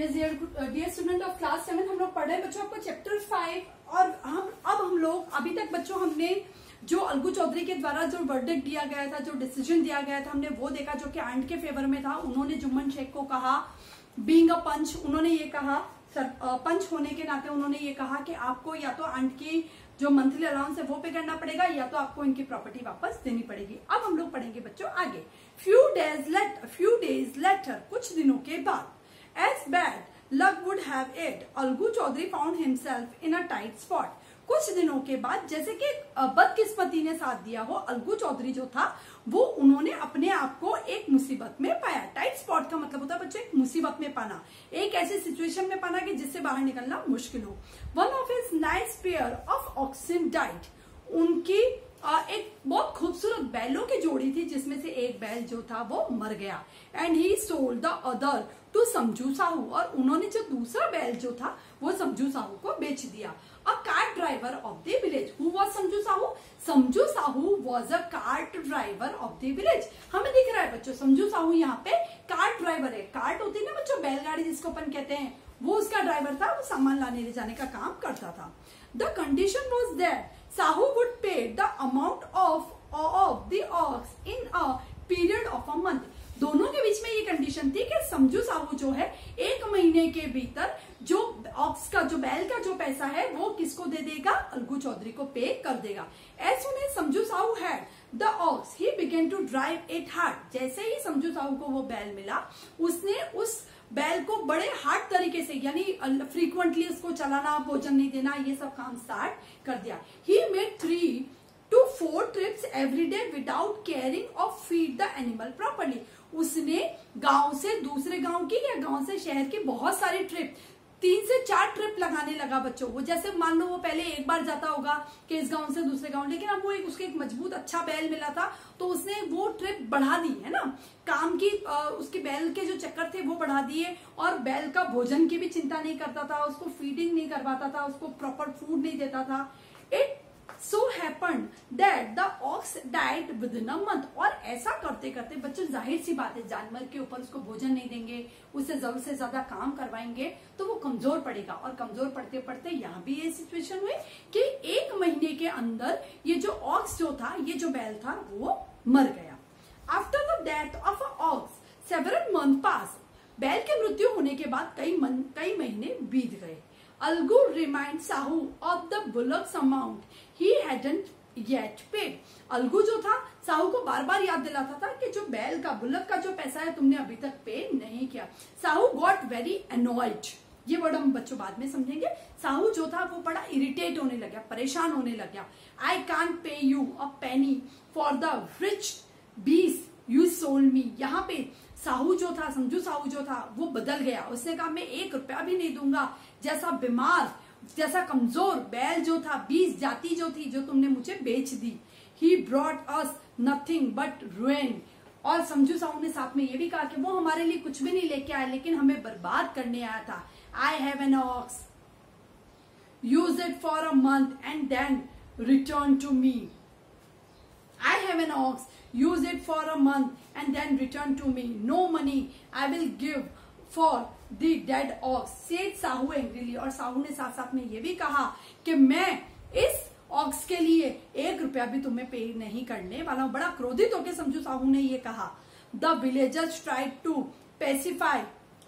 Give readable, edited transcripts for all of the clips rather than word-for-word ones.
Dear student of class 7, हम लोग पढ़ रहे हैं बच्चों आपको चैप्टर 5 और हम लोग अभी तक बच्चों हमने जो अलगू चौधरी के द्वारा जो वर्डिक्ट दिया गया था, जो डिसीजन दिया गया था, हमने वो देखा जो कि आंट के फेवर में था। उन्होंने जुम्मन शेख को कहा बीइंग अ पंच, उन्होंने ये कहा पंच होने के नाते उन्होंने ये कहा कि आपको या तो आंट की जो मंथली अलाउंस है वो पे करना पड़ेगा या तो आपको इनकी प्रॉपर्टी वापस देनी पड़ेगी। अब हम लोग पढ़ेंगे बच्चों आगे। फ्यू डेज लेटर, कुछ दिनों के बाद, as bad luck would have it, Algu Chaudhary found himself in a tight spot. कुछ दिनों के बाद, जैसे कि बदकिस्मती ने साथ दिया हो, अलगू चौधरी जो था वो उन्होंने अपने आप को एक मुसीबत में पाया। टाइट स्पॉट का मतलब होता है बच्चों एक मुसीबत में पाना, एक ऐसी सिचुएशन में पाना कि जिससे बाहर निकलना मुश्किल हो। One of his nice pair of auxin died, उनकी एक बहुत खूबसूरत बैलों की जोड़ी थी जिसमें से एक बैल जो था वो मर गया। And he sold the other two Samjhu Sahu, और उन्होंने जो दूसरा बैल जो था वो समझू साहू को बेच दिया। A cart driver of the village, who was समझू साहू? समझू Sahu was a cart driver of the village. हमें दिख रहा है बच्चों समझू साहू यहाँ पे कार्ट ड्राइवर है। कार्ट होती है ना बच्चों बैलगाड़ी जिसको अपन कहते हैं, वो उसका ड्राइवर था, वो सामान लाने ले जाने का काम करता था। The condition was that Sahu would pay the amount of the ox in a period of a month. दोनों के बीच में ये कंडीशन थी कि समझू साहू जो है एक महीने के भीतर जो ऑक्स का जो बैल का जो पैसा है वो किसको दे देगा? अलगू चौधरी को पे कर देगा। As soon as Samjhu Sahu had the ox he began to drive it hard. जैसे ही समझू साहू को वो बैल मिला, उसने उस बैल को बड़े हार्ड तरीके से, यानी फ्रीक्वेंटली उसको चलाना, भोजन नहीं देना, ये सब काम स्टार्ट कर दिया। He made 3 to 4 trips every day without caring or feed the animal properly. उसने गांव से दूसरे गांव की या गांव से शहर की बहुत सारी ट्रिप, 3 से 4 ट्रिप लगाने लगा बच्चों। वो जैसे मान लो वो पहले एक बार जाता होगा कि इस गांव से दूसरे गांव, लेकिन अब वो उसके एक मजबूत अच्छा बैल मिला था तो उसने वो ट्रिप बढ़ा दी है ना, काम की उसके बैल के जो चक्कर थे वो बढ़ा दिए, और बैल का भोजन की भी चिंता नहीं करता था, उसको फीडिंग नहीं करवाता था, उसको प्रॉपर फूड नहीं देता था। It So happened that the ox died within a month. और ऐसा करते करते बच्चों जाहिर सी बात है, जानवर के ऊपर उसको भोजन नहीं देंगे, उससे जरूरत से ज्यादा काम करवाएंगे तो वो कमजोर पड़ेगा, और कमजोर पड़ते पड़ते यहाँ भी ये सिचुएशन हुई कि एक महीने के अंदर ये जो ऑक्स जो था, ये जो बैल था वो मर गया। After the death of a ox several month pass, बैल की मृत्यु होने के बाद कई महीने बीत गए। Algu remind Sahu of the bullocks amount he hadn't yet paid. Algu जो था साहू को बार बार याद दिलाता था कि जो बैल का, बुलक का जो पैसा है तुमने अभी तक पे नहीं किया। साहू गॉट वेरी एनॉयड, ये वर्ड हम बच्चों बाद में समझेंगे। साहू जो था वो बड़ा इरिटेट होने लग गया, परेशान होने लग गया। I can't pay you a Penney for the rich बीस यू सोल्ड मी। यहाँ पे साहू जो था, समझू साहू जो था वो बदल गया। उसने कहा मैं 1 रुपया भी नहीं दूंगा। जैसा बीमार, जैसा कमजोर बैल जो था, 20 जाति जो थी जो तुमने मुझे बेच दी। He brought us nothing but ruin. और समझू साहू ने साथ में ये भी कहा कि वो हमारे लिए कुछ भी नहीं लेके आया, लेकिन हमें बर्बाद करने आया था। I have an ox, use it for a month and then return to me. I have an ox, use it for a month and then return to me. No money I will give for the dead ox, said Sahu angrily. और साहू ने साथ साथ में ये भी कहा कि मैं इस ऑक्स के लिए 1 रुपया भी तुम्हें पे नहीं करने वाला हूं। बड़ा क्रोधित होकर समझू साहू ने ये कहा। The villagers tried to pacify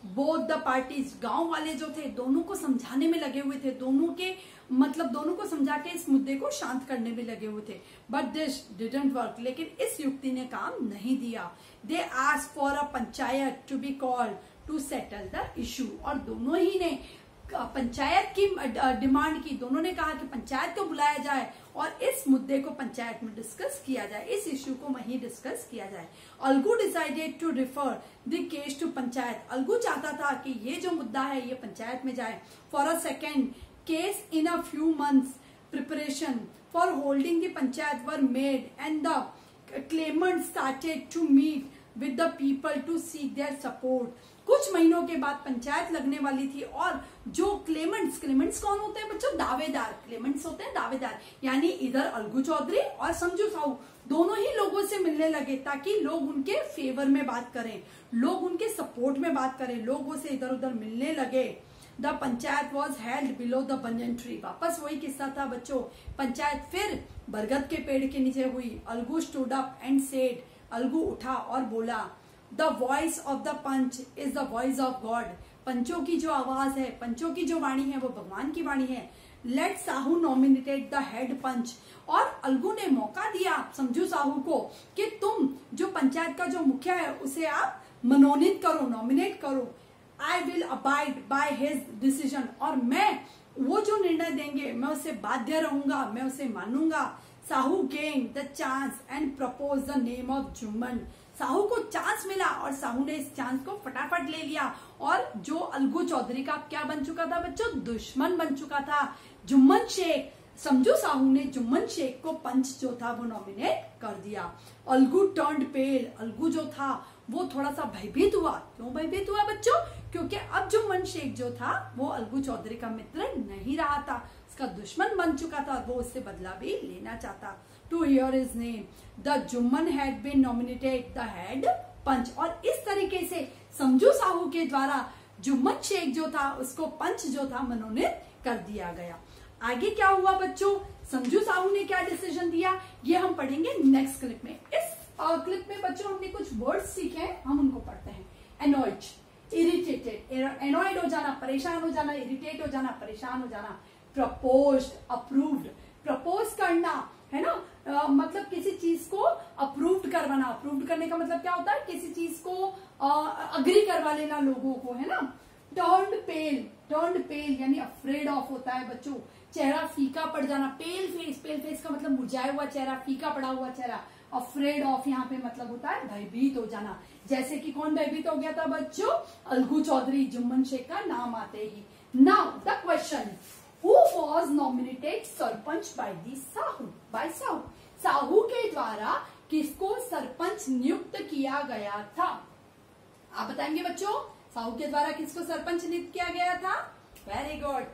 both the parties, गांव वाले जो थे दोनों को समझाने में लगे हुए थे, दोनों को समझा के इस मुद्दे को शांत करने में लगे हुए थे। बट दिस डिडंट वर्क, लेकिन इस युक्ति ने काम नहीं दिया। They asked for a panchayat to be called to settle the issue, और दोनों ही ने पंचायत की डिमांड की। दोनों ने कहा कि पंचायत को बुलाया जाए और इस मुद्दे को पंचायत में डिस्कस किया जाए, इस इश्यू को वहीं डिस्कस किया जाए। Algu decided to refer the case to panchayat. Algu चाहता था कि ये जो मुद्दा है ये पंचायत में जाए। For a second case in a few months preparation for holding the panchayat were made and the claimant started to meet with the people to seek their support. कुछ महीनों के बाद पंचायत लगने वाली थी और जो क्लेमेंट्स कौन होते हैं बच्चों? दावेदार। क्लेमेंट्स होते हैं दावेदार, यानी इधर अलगू चौधरी और समझू साहू दोनों ही लोगों से मिलने लगे ताकि लोग उनके फेवर में बात करें, लोग उनके सपोर्ट में बात करें, लोगों से इधर उधर मिलने लगे। The panchayat was held below the banyan tree. वापस वही किस्सा था बच्चों, पंचायत फिर बरगद के पेड़ के नीचे हुई। Algu stood up and said, Algu उठा और बोला, the voice of the panch is the voice of God. पंचों की जो आवाज है, पंचों की जो वाणी है वो भगवान की वाणी है। Let Sahu nominated the head panch. और अलगू ने मौका दिया समझू साहू को कि तुम जो पंचायत का जो मुखिया है उसे आप मनोनीत करो, नॉमिनेट करो। I will abide by his decision. और मैं वो जो निर्णय देंगे मैं उसे बाध्य रहूंगा, मैं उसे मानूंगा। Sahu gain the chance and propose the name of Jumman. Sahu को चांस मिला और साहू ने इस चांस को फटाफट ले लिया और जो अलगू चौधरी का क्या बन चुका था बच्चों? दुश्मन बन चुका था, जुम्मन शेख। समझू साहू ने जुम्मन शेख को पंच जो था वो नॉमिनेट कर दिया। अलगू टर्न्ड पेल। अलगू जो था वो थोड़ा सा भयभीत हुआ। क्यों भयभीत हुआ बच्चों? क्योंकि अब जुम्मन शेख जो था वो अलगू चौधरी का मित्र नहीं रहा था, उसका दुश्मन बन चुका था, वो उससे बदला भी लेना चाहता। To hear his name, the Jumman had been nominated the head panch. और इस तरीके से समझू साहू के द्वारा जुम्मन शेख जो था उसको पंच जो था मनोनीत कर दिया गया। आगे क्या हुआ बच्चों? समझू साहू ने क्या डिसीजन दिया ये हम पढ़ेंगे नेक्स्ट क्लिप में। इस क्लिप में बच्चों हमने कुछ वर्ड्स सीखे हैं, हम उनको पढ़ते हैं। एनॉयड, इरिटेटेड, एनॉयड हो जाना, परेशान हो जाना, इरिटेट हो जाना, परेशान हो जाना। प्रपोज्ड, अप्रूव्ड, प्रपोज करना है ना, मतलब किसी चीज को अप्रूव्ड करवाना। अप्रूव्ड करने का मतलब क्या होता है? किसी चीज को अग्री करवा लेना लोगों को, है ना। टर्न्ड पेल, टर्न्ड पेल यानी अफ्रेड ऑफ होता है बच्चों। चेहरा फीका पड़ जाना, पेल फेस, पेल फेस का मतलब मुरझाया हुआ चेहरा, फीका पड़ा हुआ चेहरा। अफ्रेड ऑफ यहाँ पे मतलब होता है भयभीत हो जाना। जैसे कि कौन भयभीत हो गया था बच्चों? अलगू चौधरी, जुम्मन शेख का नाम आते ही। Now the question, who was nominated sarpanch by the Sahu? By Sahu, Sahu के द्वारा किसको सरपंच नियुक्त किया गया था? आप बताएंगे बच्चों, साहू के द्वारा किसको सरपंच नियुक्त किया गया था? Very good,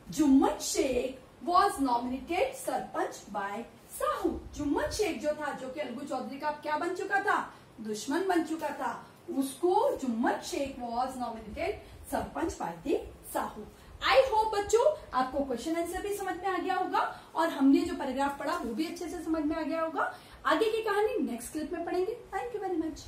Jumman Sheikh was nominated sarpanch by Sahu. Jumman Sheikh जो था, जो कि अलगू चौधरी का क्या बन चुका था? दुश्मन बन चुका था, उसको Jumman Sheikh was nominated sarpanch by the Sahu. I hope बच्चों आपको क्वेश्चन आंसर भी समझ में आ गया होगा और हमने जो पैराग्राफ पढ़ा वो भी अच्छे से समझ में आ गया होगा। आगे की कहानी नेक्स्ट क्लिप में पढ़ेंगे। Thank you very much.